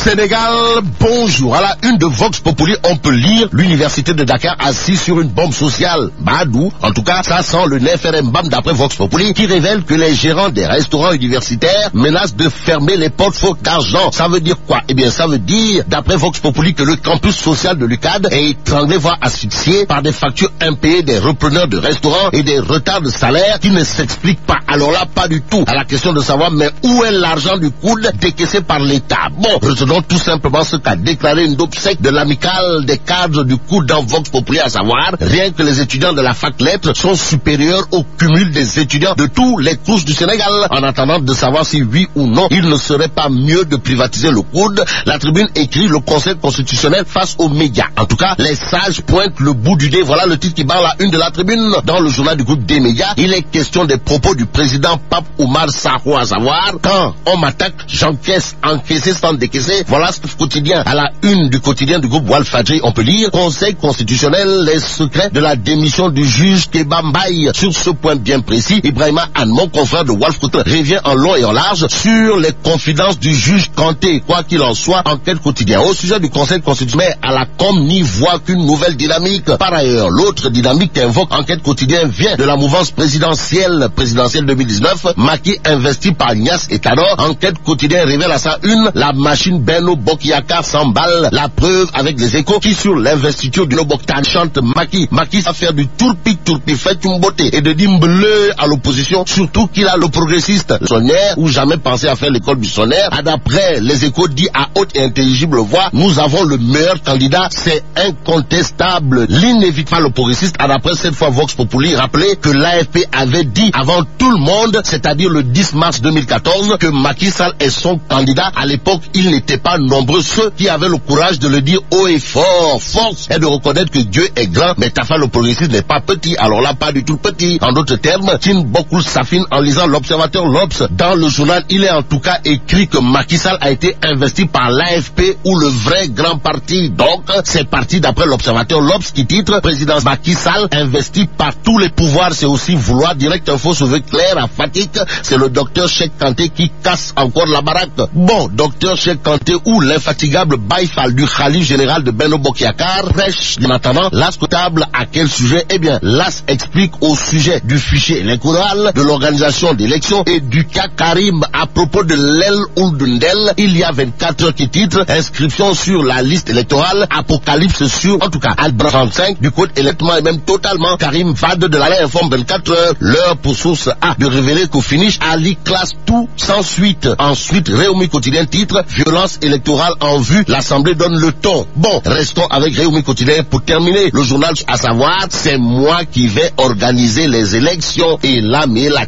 Sénégal, bonjour. À la une de Vox Populi, on peut lire l'université de Dakar assise sur une bombe sociale. Badou, en tout cas, ça sent le Neferembam d'après Vox Populi, qui révèle que les gérants des restaurants universitaires menacent de fermer les portes faute d'argent. Ça veut dire quoi? Eh bien, ça veut dire, d'après Vox Populi, que le campus social de l'UCAD est étranglé, voire asphyxié par des factures impayées des repreneurs de restaurants et des retards de salaire qui ne s'expliquent pas. Alors là, pas du tout à la question de savoir, mais où est l'argent du coude décaissé par l'État? Bon, retenons tout simplement ce qu'a déclaré une obsèque de l'amicale des cadres du coude dans Vox Populi, à savoir, rien que les étudiants de la fac lettres sont supérieurs au cumul des étudiants de tous les cours du Sénégal. En attendant de savoir si oui ou non, il ne serait pas mieux de privatiser le coude, la tribune écrit le Conseil constitutionnel face aux médias. En tout cas, les sages pointent le bout du nez. Voilà le titre qui barre la une de la tribune. Dans le journal du groupe des médias, il est question des propos du président Pape Oumar Sarko, à savoir, quand on m'attaque, j'encaisse, encaisser sans décaisser. Voilà ce quotidien. À la une du quotidien du groupe Walfadjri, on peut lire Conseil constitutionnel, les secrets de la démission du juge Kéba Mbaye. Sur ce point bien précis, Ibrahima Anne, mon confrère de Walf, revient en long et en large sur les confidences du juge Kanté. Quoi qu'il en soit, enquête quotidien. Au sujet du Conseil constitutionnel, à la com n'y voit qu'une nouvelle dynamique. Par ailleurs, l'autre dynamique qu'invoque enquête quotidien vient de la mouvance présidentielle 2019. Macky investi par Niass et Tanor. Enquête quotidien révèle à sa une la machine Benno Bokk Yakaar s'emballe. La preuve avec les Échos qui sur l'investiture du Loboktan chante Macky à faire du tourpi fait une beauté et de dimbleu à l'opposition, surtout qu'il a le progressiste sonnaire ou jamais pensé à faire l'école du sonnaire. D'après les Échos dit à haute et intelligible voix, nous avons le meilleur candidat, c'est incontestable. L'inévitable le progressiste a d'après cette fois Vox Populi rappelé que l'AFP avait dit avant tout le monde, c'est-à-dire le 10 mars 2014, que Macky Sall est son candidat. À l'époque, il n'était pas nombreux ceux qui avaient le courage de le dire haut et fort. Force est de reconnaître que Dieu est grand, mais Tafa le progressiste n'est pas petit. Alors là, pas du tout petit. En d'autres termes, Tin Bokul s'affine en lisant l'Observateur l'Obs. Dans le journal, il est en tout cas écrit que Macky Sall a été investi par l'AFP ou le vrai grand parti. Donc, c'est parti d'après l'Observateur l'Obs qui titre président Macky Sall investi par tous les pouvoirs. C'est aussi vouloir. Direct info se veut clair à fatigue. C'est le docteur Cheikh Kanté qui casse encore la baraque. Bon, docteur Cheikh Kanté ou l'infatigable Baïfal du Khalif général de Benno Bokk Yakaar prêche en attendant l'AS comptable à quel sujet? Eh bien, l'AS explique au sujet du fichier électoral, de l'organisation d'élections et du cas Karim à propos de l'El Ould-Ndel. Il y a 24 heures qui titre inscription sur la liste électorale, apocalypse sur, en tout cas, Albra 35 du code électoral et même totalement Karim Vade de la informe 24 heures. L'heure pour source A de révéler qu'au finish, Ali classe tout sans suite. Ensuite, Réumi Quotidien titre violence électorale en vue, l'Assemblée donne le ton. Bon, restons avec Réumi Quotidien pour terminer le journal, à savoir, c'est moi qui vais organiser les élections et là, mais la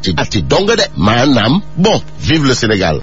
donc, manam, bon, vive le Sénégal.